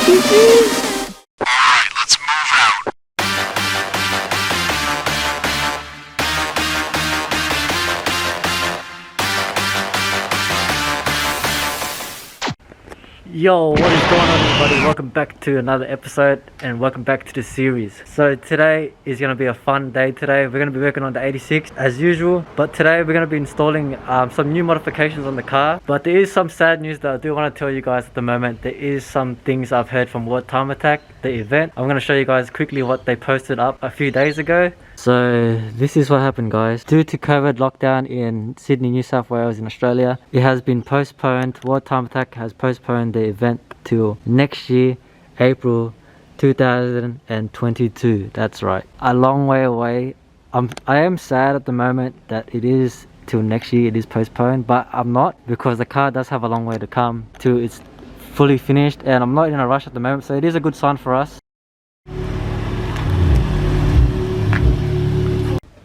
this is. Alright, let's move out. Yo, what is going on, everybody? Welcome back to another episode and welcome back to the series. So today is going to be a fun day. Today we're going to be working on the 86 as usual, but today we're going to be installing some new modifications on the car. But there is some sad news that I do want to tell you guys at the moment. There is some things I've heard from World Time Attack, the event. I'm going to show you guys quickly what they posted up a few days ago. So this is what happened, guys. Due to COVID lockdown in Sydney, New South Wales in Australia, it has been postponed. World Time Attack has postponed the event till next year, April 2022. That's right, a long way away. I am sad at the moment that it is till next year, it is postponed, but I'm not, because the car does have a long way to come till it's fully finished, and I'm not in a rush at the moment, so it is a good sign for us.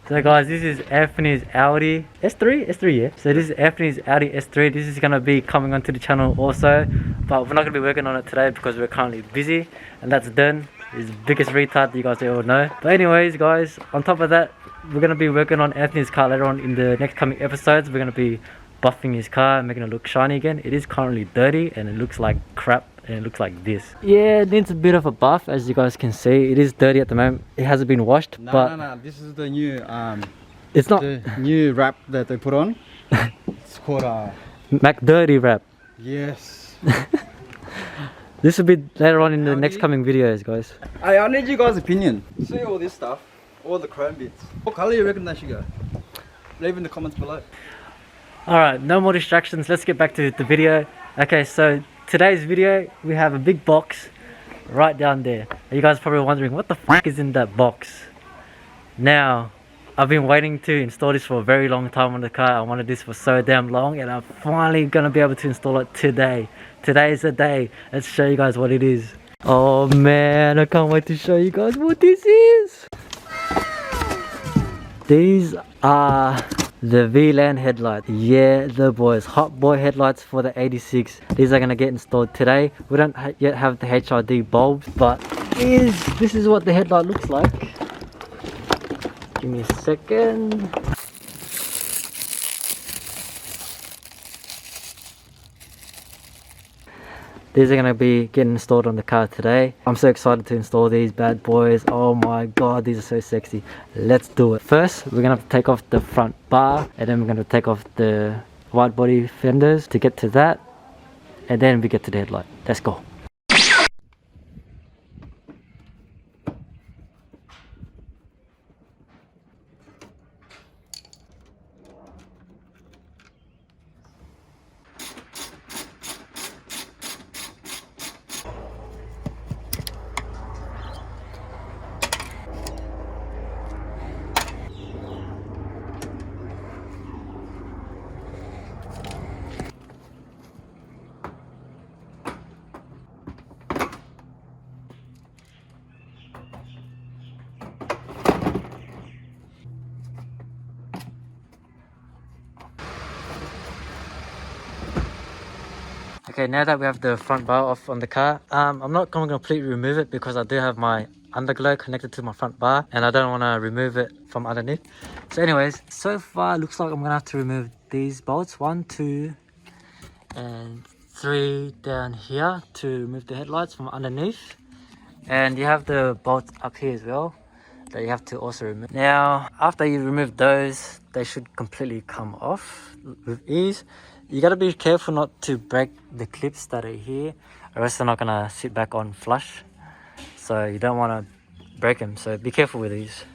So guys, this is Anthony's Audi S3, yeah. So this is Anthony's Audi S3. This is gonna be coming onto the channel also, but we're not gonna be working on it today because we're currently busy, and that's done. He's the biggest retard that you guys all know. But anyways, guys, on top of that, we're gonna be working on Anthony's car later on in the next coming episodes. We're gonna be buffing his car and making it look shiny again. It is currently dirty and it looks like crap. And it looks like this. Yeah, it needs a bit of a buff, as you guys can see. It is dirty at the moment. It hasn't been washed, but no. This is the new it's not the new wrap that they put on. It's called Mac Dirty wrap. yes. This will be later on in the next coming videos, guys. I need you guys' opinion. See all this stuff, all the chrome bits. What color you reckon they should go? Leave in the comments below. Alright, no more distractions. Let's get back to the video. Okay, so today's video, we have a big box right down there. You guys are probably wondering, what the fuck is in that box? Now, I've been waiting to install this for a very long time on the car. I wanted this for so damn long, and I'm finally gonna be able to install it today. Today is the day. Let's show you guys what it is. Oh man, I can't wait to show you guys what this is. These are the VLAN headlight. Yeah, the boys, hot boy headlights for the 86. These are gonna get installed today. We don't yet have the HRD bulbs, but this is what the headlight looks like. Give me a second. These are gonna be getting installed on the car today. I'm so excited to install these bad boys. Oh my god, these are so sexy. Let's do it. First, we're gonna have to take off the front bar, and then we're gonna take off the wide body fenders to get to that, and then we get to the headlight. Let's go. Okay, now that we have the front bar off on the car, I'm not going to completely remove it because I do have my underglow connected to my front bar, and I don't want to remove it from underneath. So anyways, so far looks like I'm going to have to remove these bolts, 1, 2 and 3 down here to remove the headlights from underneath. And you have the bolts up here as well that you have to also remove. Now, after you remove those, they should completely come off with ease. You gotta be careful not to break the clips that are here, or else they're not gonna sit back on flush. So you don't wanna break them, so be careful with these.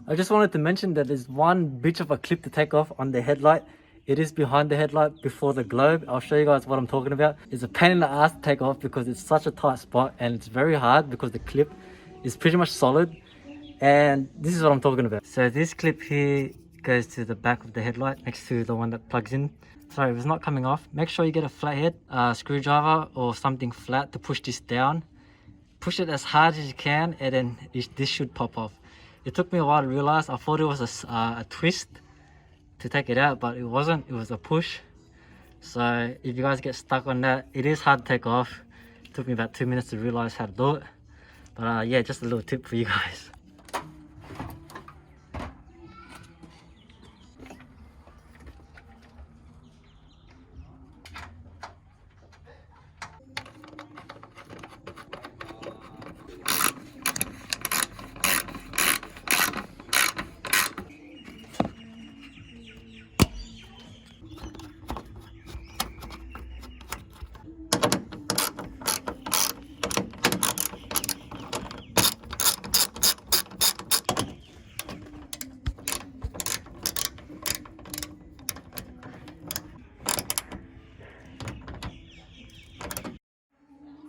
I just wanted to mention that there's one bit of a clip to take off on the headlight. It is behind the headlight before the globe. I'll show you guys what I'm talking about. It's a pain in the ass to take off because it's such a tight spot and it's very hard because the clip is pretty much solid. And this is what I'm talking about. So this clip here goes to the back of the headlight next to the one that plugs in. Sorry, if it's not coming off, make sure you get a flathead screwdriver or something flat to push this down. Push it as hard as you can and then this should pop off. It took me a while to realize. I thought it was a twist to take it out, but it wasn't. It was a push. So if you guys get stuck on that, it is hard to take off. It took me about 2 minutes to realize how to do it. But yeah, just a little tip for you guys.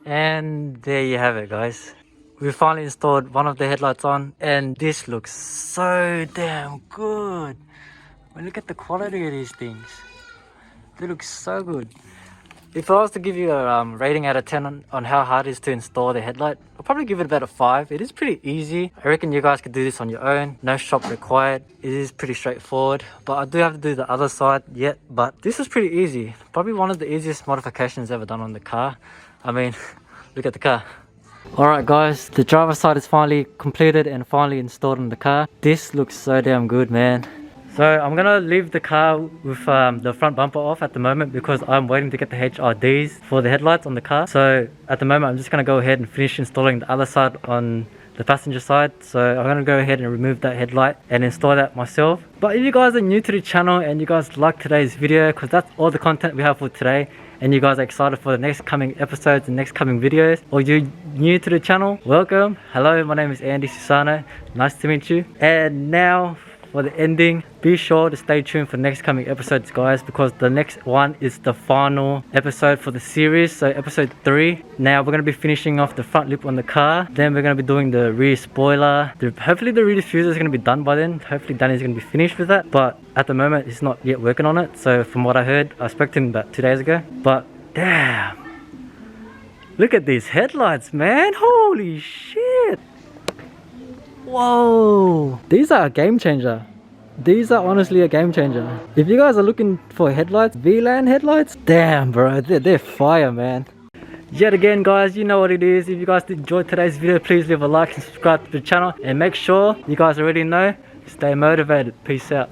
And there you have it, guys. We finally installed one of the headlights on and this looks so damn good. Look at the quality of these things. They look so good. If I was to give you a rating out of 10 on how hard it is to install the headlight, I'll probably give it about a 5. It is pretty easy. I reckon you guys could do this on your own. No shop required. It is pretty straightforward. But I do have to do the other side yet. But this is pretty easy. Probably one of the easiest modifications ever done on the car. I mean, look at the car. Alright guys, the driver's side is finally completed and finally installed on the car. This looks so damn good, man. So I'm gonna leave the car with the front bumper off at the moment because I'm waiting to get the HRDs for the headlights on the car. So at the moment I'm just gonna go ahead and finish installing the other side on the passenger side. So I'm gonna go ahead and remove that headlight and install that myself. But if you guys are new to the channel and you guys like today's video, because that's all the content we have for today, and you guys are excited for the next coming episodes and next coming videos, or you're new to the channel, welcome. Hello, my name is Andy Susano. Nice to meet you. And now for the ending, be sure to stay tuned for next coming episodes, guys, because the next one is the final episode for the series. So episode 3. Now we're going to be finishing off the front lip on the car, then we're going to be doing the rear spoiler. Hopefully the rear diffuser is going to be done by then. Hopefully Danny's going to be finished with that, but at the moment he's not yet working on it. So from what I heard, I spoke to him about 2 days ago. But damn, look at these headlights, man. Holy shit. Whoa, these are a game changer. These are honestly a game changer. If you guys are looking for headlights, VLAN headlights, damn bro, they're fire, man. Yet again guys, you know what it is. If you guys did enjoy today's video, please leave a like and subscribe to the channel, and make sure you guys already know, stay motivated. Peace out.